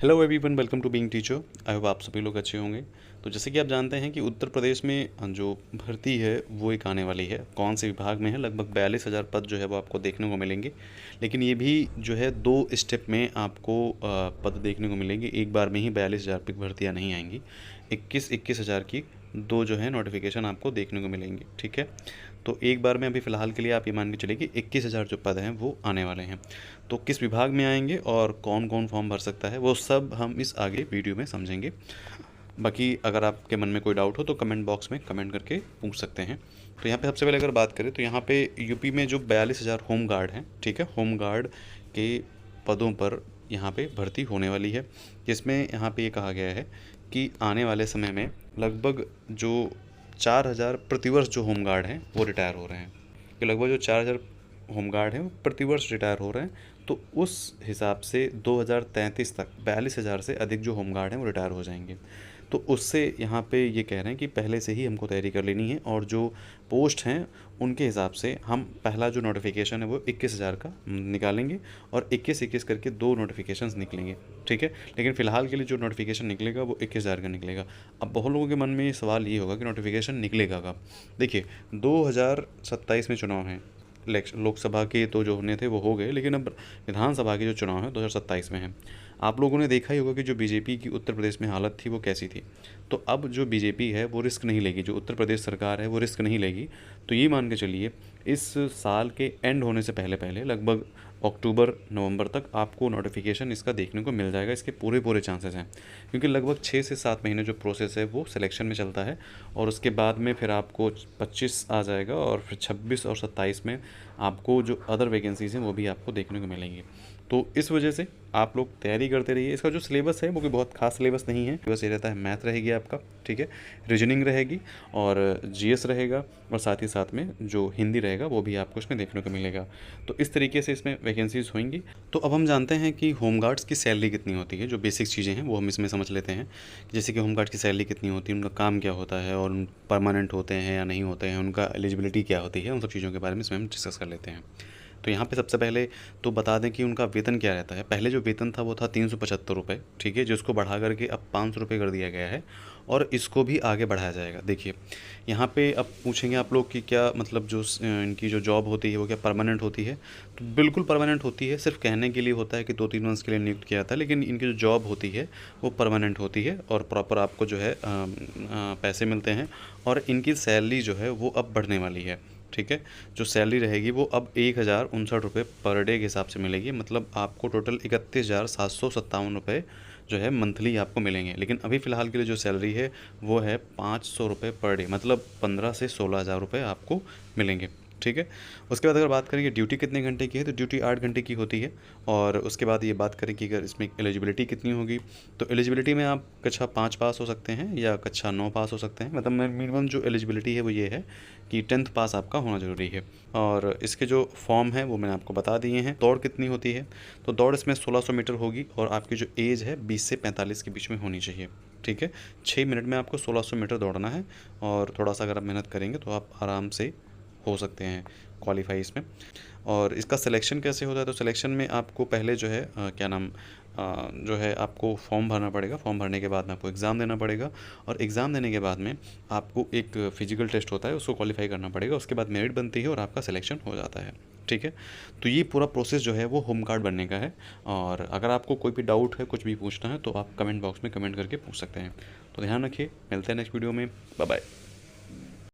Hello everyone, welcome to being teacher. I hope आप सभी लोग अच्छे होंगे। तो जैसे कि आप जानते हैं कि उत्तर प्रदेश में जो भर्ती है वो एक आने वाली है। कौन से विभाग में है, लगभग 42,000 पद जो है वो आपको देखने को मिलेंगे। लेकिन ये भी जो है 2 स्टेप में आपको पद देखने को मिलेंगे। एक बार में ही 42,000 की भर्तियाँ नहीं आएंगी। 21,000 की 2 जो है नोटिफिकेशन आपको देखने को मिलेंगे। ठीक है, तो एक बार में अभी फ़िलहाल के लिए आप ये मान के चलिए कि 21,000 जो पद हैं वो आने वाले हैं। तो किस विभाग में आएंगे और कौन कौन फॉर्म भर सकता है वो सब हम इस आगे वीडियो में समझेंगे। बाकी अगर आपके मन में कोई डाउट हो तो कमेंट बॉक्स में कमेंट करके पूछ सकते हैं। तो यहाँ पे सबसे पहले अगर बात करें तो यहाँ पे यूपी में जो 42,000 होम गार्ड हैं, ठीक है, होम गार्ड के पदों पर यहाँ पे भर्ती होने वाली है। जिसमें यहाँ पे ये कहा गया है कि आने वाले समय में लगभग जो 4,000 प्रतिवर्ष जो होम गार्ड हैं वो रिटायर हो रहे हैं। कि लगभग जो 4,000 होम गार्ड हैं वो प्रतिवर्ष रिटायर हो रहे हैं। तो उस हिसाब से 2033 तक 42,000 से अधिक जो होम गार्ड हैं वो रिटायर हो जाएंगे। तो उससे यहाँ पे ये कह रहे हैं कि पहले से ही हमको तैयारी कर लेनी है और जो पोस्ट हैं उनके हिसाब से हम पहला जो नोटिफिकेशन है वो 21,000 का निकालेंगे और 21-21 करके 2 नोटिफिकेशंस निकलेंगे। ठीक है, लेकिन फ़िलहाल के लिए जो नोटिफिकेशन निकलेगा वो 21,000 का निकलेगा। अब बहुत लोगों के मन में ये सवाल ये होगा कि नोटिफिकेशन निकलेगा कब। देखिए, 2027 में चुनाव हैं। लोकसभा के तो जो होने थे वो हो गए, लेकिन अब विधानसभा के जो चुनाव हैं 2027 में हैं। आप लोगों ने देखा ही होगा कि जो बीजेपी की उत्तर प्रदेश में हालत थी वो कैसी थी। तो अब जो बीजेपी है वो रिस्क नहीं लेगी, जो उत्तर प्रदेश सरकार है वो रिस्क नहीं लेगी। तो ये मान के चलिए इस साल के एंड होने से पहले पहले लगभग अक्टूबर नवंबर तक आपको नोटिफिकेशन इसका देखने को मिल जाएगा। इसके पूरे पूरे चांसेस हैं, क्योंकि लगभग 6 से 7 महीने जो प्रोसेस है वो सिलेक्शन में चलता है और उसके बाद में फिर आपको 25 आ जाएगा और फिर 26 और 27 में आपको जो अदर वैकेंसीज़ हैं वो भी आपको देखने को मिलेंगी। तो इस वजह से आप लोग तैयारी करते रहिए। इसका जो सिलेबस है वो कोई बहुत खास सिलेबस नहीं है। बस ये रहता है, मैथ रहेगी आपका, ठीक है, रीजनिंग रहेगी और जीएस रहेगा और साथ ही साथ में जो हिंदी रहेगा वो भी आपको इसमें देखने को मिलेगा। तो इस तरीके से इसमें वैकेंसीज़ होंगी। तो अब हम जानते हैं कि होमगार्ड्स की सैलरी कितनी होती है। जो बेसिक चीज़ें हैं वो हम इसमें समझ लेते हैं। जैसे कि होमगार्ड की सैलरी कितनी होती है, उनका काम क्या होता है और परमानेंट होते हैं या नहीं होते हैं, उनका एलिजिबिलिटी क्या होती है, उन सब चीज़ों के बारे में इसमें हम डिस्कस कर लेते हैं। तो यहाँ पे सबसे पहले तो बता दें कि उनका वेतन क्या रहता है। पहले जो वेतन था वो था 375 रुपये, ठीक है, जिसको बढ़ा करके अब 500 रुपये कर दिया गया है और इसको भी आगे बढ़ाया जाएगा। देखिए, यहाँ पे अब पूछेंगे आप लोग कि क्या मतलब जो इनकी जो जॉब होती है वो क्या परमानेंट होती है। तो बिल्कुल परमानेंट होती है, सिर्फ कहने के लिए होता है कि 2-3 मंथ्स के लिए नियुक्त किया था, लेकिन इनकी जो जॉब होती है वो परमानेंट होती है और प्रॉपर आपको जो है पैसे मिलते हैं और इनकी सैलरी जो है वो अब बढ़ने वाली है। ठीक है, जो सैलरी रहेगी वो अब 1,059 रुपये पर डे के हिसाब से मिलेगी। मतलब आपको टोटल 31,757 रुपये जो है मंथली आपको मिलेंगे। लेकिन अभी फ़िलहाल के लिए जो सैलरी है वो है 500 रुपये पर डे, मतलब 15 से 16,000 रुपये आपको मिलेंगे। ठीक है, उसके बाद अगर बात करें कि ड्यूटी कितने घंटे की है, तो ड्यूटी 8 घंटे की होती है। और उसके बाद ये बात करें कि अगर इसमें एलिजिबिलिटी कितनी होगी, तो एलिजिबिलिटी में आप कक्षा 5 पास हो सकते हैं या कक्षा 9 पास हो सकते हैं। मतलब मिनिमम जो एलिजिबिलिटी है वो ये है कि 10th पास आपका होना ज़रूरी है। और इसके जो फॉर्म है वो मैंने आपको बता दिए हैं। दौड़ कितनी होती है, तो दौड़ इसमें 1600 मीटर होगी और आपकी जो एज है 20 से 45 के बीच में होनी चाहिए। ठीक है, 6 मिनट में आपको 1600 मीटर दौड़ना है और थोड़ा सा अगर आप मेहनत करेंगे तो आप आराम से हो सकते हैं क्वालिफाई इसमें। और इसका सिलेक्शन कैसे होता है, तो सिलेक्शन में आपको पहले जो है क्या नाम जो है आपको फॉर्म भरना पड़ेगा। फॉर्म भरने के बाद में आपको एग्ज़ाम देना पड़ेगा और एग्ज़ाम देने के बाद में आपको एक फिजिकल टेस्ट होता है, उसको क्वालिफाई करना पड़ेगा। उसके बाद मेरिट बनती है और आपका सिलेक्शन हो जाता है। ठीक है, तो ये पूरा प्रोसेस जो है वो होम गार्ड बनने का है। और अगर आपको कोई भी डाउट है, कुछ भी पूछना है, तो आप कमेंट बॉक्स में कमेंट करके पूछ सकते हैं। तो ध्यान रखिए, मिलते हैं नेक्स्ट वीडियो में। Bye bye.